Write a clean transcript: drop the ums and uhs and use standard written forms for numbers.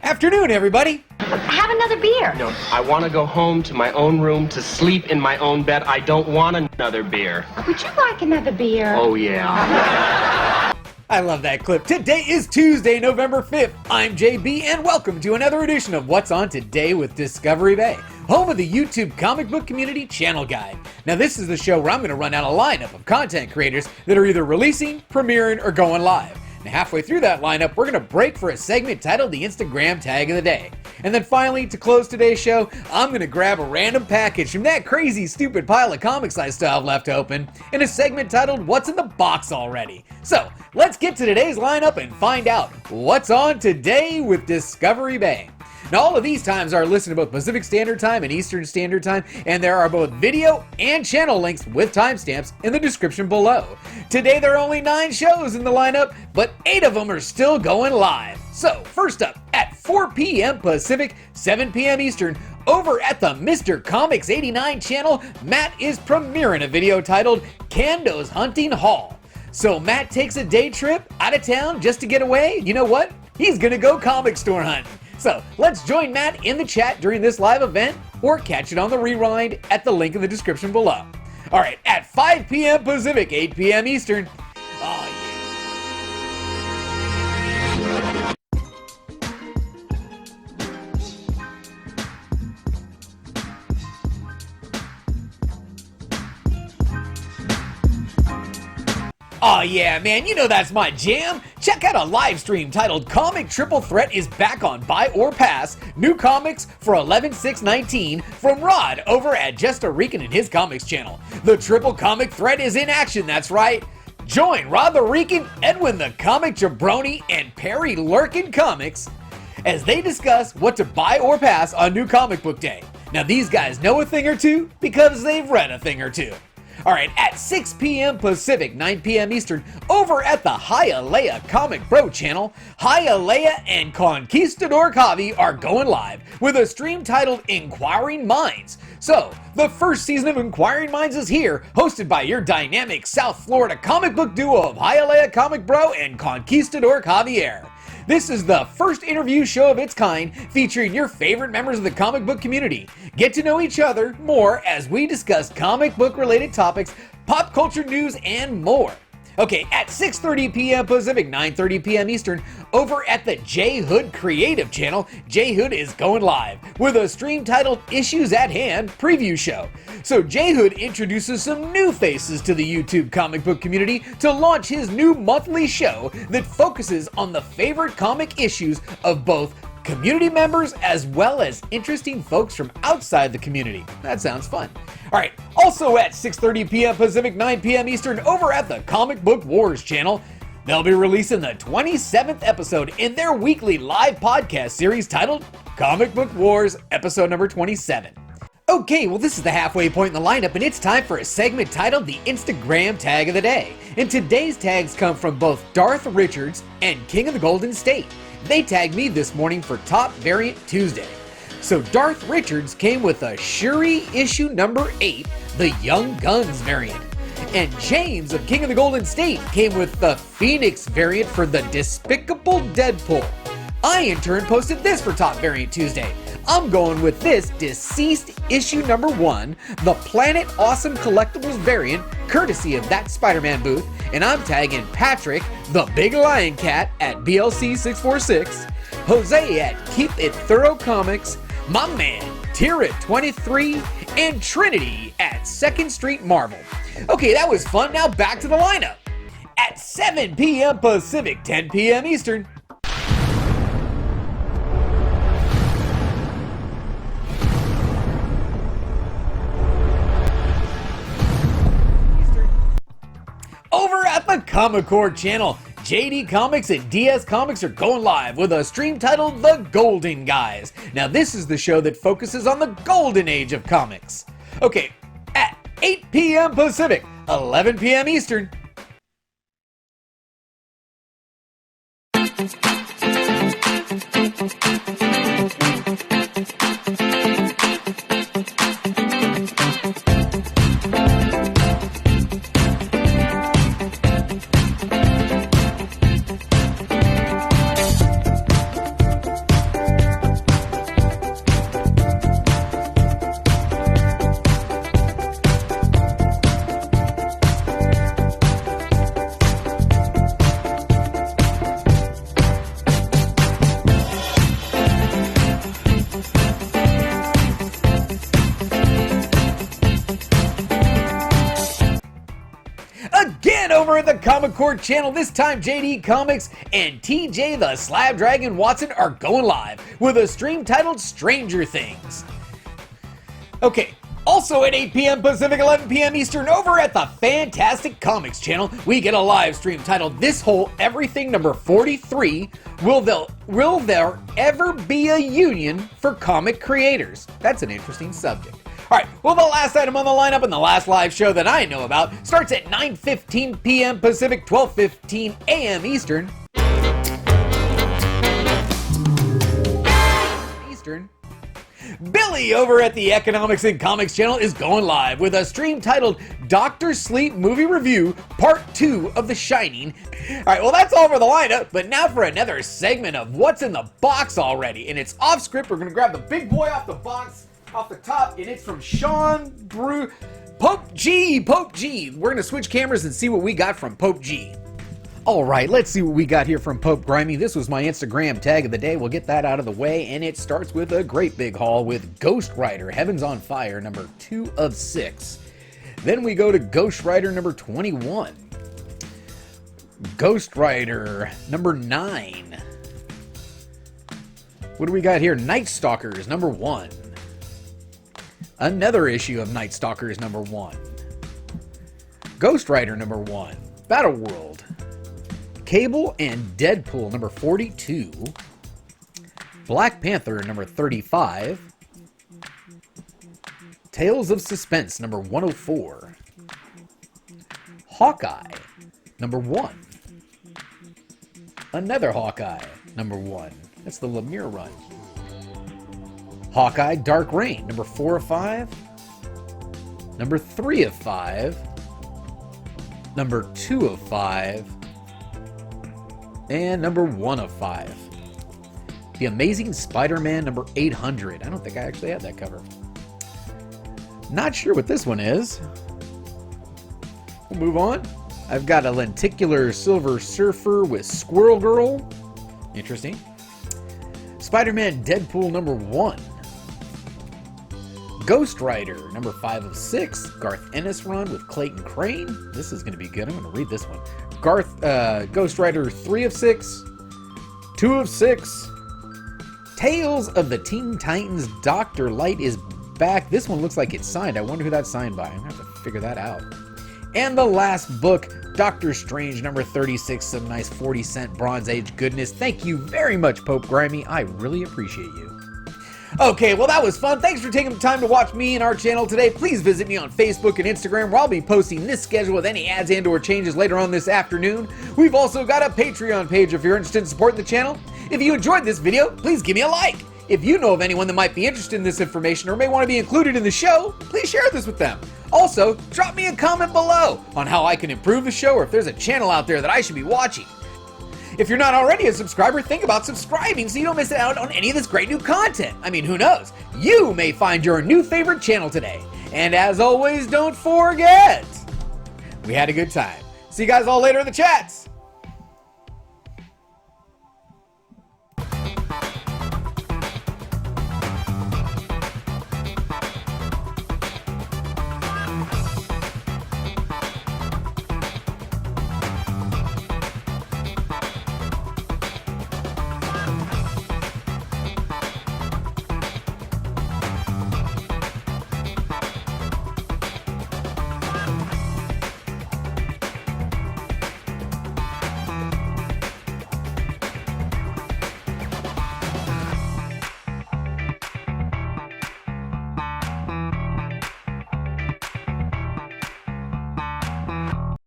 Afternoon, everybody. Have another beer. No, I want to go home to my own room to sleep in my own bed. I don't want another beer. Would you like another beer? Oh, yeah. I love that clip. Today is Tuesday, November 5th. I'm JB, and welcome to another edition of What's On Today with Discovery Bay, home of the YouTube comic book community channel guide. Now, this is the show where I'm going to run out a lineup of content creators that are either releasing, premiering, or going live. And halfway through that lineup, we're going to break for a segment titled the Instagram Tag of the Day. And then finally, to close today's show, I'm going to grab a random package from that crazy, stupid pile of comics I still have left open in a segment titled What's in the Box Already? So, let's get to today's lineup and find out what's on today with Discovery Bay. Now, all of these times are listed in both Pacific Standard Time and Eastern Standard Time, and there are both video and channel links with timestamps in the description below. Today, there are only 9 shows in the lineup, but 8 of them are still going live. So, first up, at 4 p.m. Pacific, 7 p.m. Eastern, over at the Mr. Comics 89 channel, Matt is premiering a video titled Cando's Hunting Haul. So Matt takes a day trip out of town just to get away. You know what? He's gonna go comic store hunting. So let's join Matt in the chat during this live event or catch it on the rewind at the link in the description below. All right, at 5 p.m. Pacific, 8 p.m. Eastern. Oh, yeah. Oh yeah, man, you know that's my jam. Check out a live stream titled Comic Triple Threat is back on Buy or Pass. New comics for 11/6/19 from Rod over at Just a Rican and his comics channel. The triple comic threat is in action, that's right. Join Rod the Rican, Edwin the Comic Jabroni, and Perry Lurkin Comics as they discuss what to buy or pass on New Comic Book Day. Now these guys know a thing or two because they've read a thing or two. Alright, at 6 p.m. Pacific, 9 p.m. Eastern, over at the Hialeah Comic Bro channel, Hialeah and Conquistador Javi are going live with a stream titled Inquiring Minds. So, the first season of Inquiring Minds is here, hosted by your dynamic South Florida comic book duo of Hialeah Comic Bro and Conquistador Javier. This is the first interview show of its kind featuring your favorite members of the comic book community. Get to know each other more as we discuss comic book related topics, pop culture news, and more. Okay, at 6:30 p.m. Pacific, 9:30 p.m. Eastern, over at the J Hood Creative channel, J Hood is going live with a stream titled Issues at Hand preview show. So J Hood introduces some new faces to the YouTube comic book community to launch his new monthly show that focuses on the favorite comic issues of both community members as well as interesting folks from outside the community. That sounds fun. Alright, also at 6:30 p.m. Pacific, 9 p.m. Eastern, over at the Comic Book Wars channel, they'll be releasing the 27th episode in their weekly live podcast series titled Comic Book Wars, episode number 27. Okay, well this is the halfway point in the lineup, and it's time for a segment titled the Instagram Tag of the Day. And today's tags come from both Darth Richards and King of the Golden State. They tagged me this morning for Top Variant Tuesday. So Darth Richards came with a Shuri issue number 8, the Young Guns variant. And James of King of the Golden State came with the Phoenix variant for the Despicable Deadpool. I in turn posted this for Top Variant Tuesday. I'm going with this Deceased issue number 1, the Planet Awesome Collectibles variant, courtesy of that Spider-Man booth, and I'm tagging Patrick, the Big Lion Cat at BLC646, Jose at Keep It Thorough Comics, my man Tier at 23, and Trinity at 2nd Street Marvel. Okay, that was fun. Now back to the lineup. At 7 p.m. Pacific, 10 p.m. Eastern, over at the Comic Core channel, JD Comics and DS Comics are going live with a stream titled The Golden Guys. Now this is the show that focuses on the golden age of comics. Okay, at 8 p.m. Pacific, 11 p.m. Eastern, Again over at the Comic Court channel, this time JD Comics and TJ the Slab Dragon Watson are going live with a stream titled Stranger Things. Okay, also at 8 p.m. Pacific, 11 p.m. Eastern, over at the Fantastic Comics channel, we get a live stream titled This Whole Everything number 43, Will there ever be a union for comic creators? That's an interesting subject. Alright, well, the last item on the lineup and the last live show that I know about starts at 9:15 p.m. Pacific, 12:15 a.m. Eastern. Billy over at the Economics and Comics channel is going live with a stream titled Dr. Sleep Movie Review Part 2 of The Shining. Alright, well, that's all for the lineup, but now for another segment of What's in the Box Already. And it's off script. We're going to grab the big boy off the box, off the top, and it's from Pope G. We're going to switch cameras and see what we got from Pope G. Alright, let's see what we got here from Pope Grimy. This was my Instagram tag of the day. We'll get that out of the way, and it starts with a great big haul with Ghost Rider, Heavens on Fire, number 2 of 6. Then we go to Ghost Rider number 21. Ghost Rider number 9. What do we got here? Night Stalkers number 1. Another issue of Night Stalkers number 1. Ghost Rider number 1. Battle World. Cable and Deadpool number 42. Black Panther number 35. Tales of Suspense number 104. Hawkeye number 1. Another Hawkeye number 1. That's the Lemire run. Hawkeye Dark Reign number 4 of 5. Number 3 of 5. Number 2 of 5. And number 1 of 5. The Amazing Spider-Man number 800. I don't think I actually had that cover. Not sure what this one is. We'll move on. I've got a Lenticular Silver Surfer with Squirrel Girl. Interesting. Spider-Man Deadpool number 1. Ghost Rider number 5 of 6. Garth Ennis run with Clayton Crane. This is going to be good. I'm going to read this one. Ghost Rider 3 of 6. 2 of 6. Tales of the Teen Titans. Dr. Light is back. This one looks like it's signed. I wonder who that's signed by. I'm going to have to figure that out. And the last book, Doctor Strange number 36. Some nice 40-cent Bronze Age goodness. Thank you very much, Pope Grimy. I really appreciate you. Okay, well, that was fun. Thanks for taking the time to watch me and our channel today. Please visit me on Facebook and Instagram, where I'll be posting this schedule with any ads and or changes later on this afternoon. We've also got a Patreon page if you're interested in supporting the channel. If you enjoyed this video, please give me a like. If you know of anyone that might be interested in this information or may want to be included in the show, please share this with them. Also, drop me a comment below on how I can improve the show or if there's a channel out there that I should be watching. If you're not already a subscriber, think about subscribing so you don't miss out on any of this great new content. I mean, who knows? You may find your new favorite channel today. And as always, don't forget, we had a good time. See you guys all later in the chats.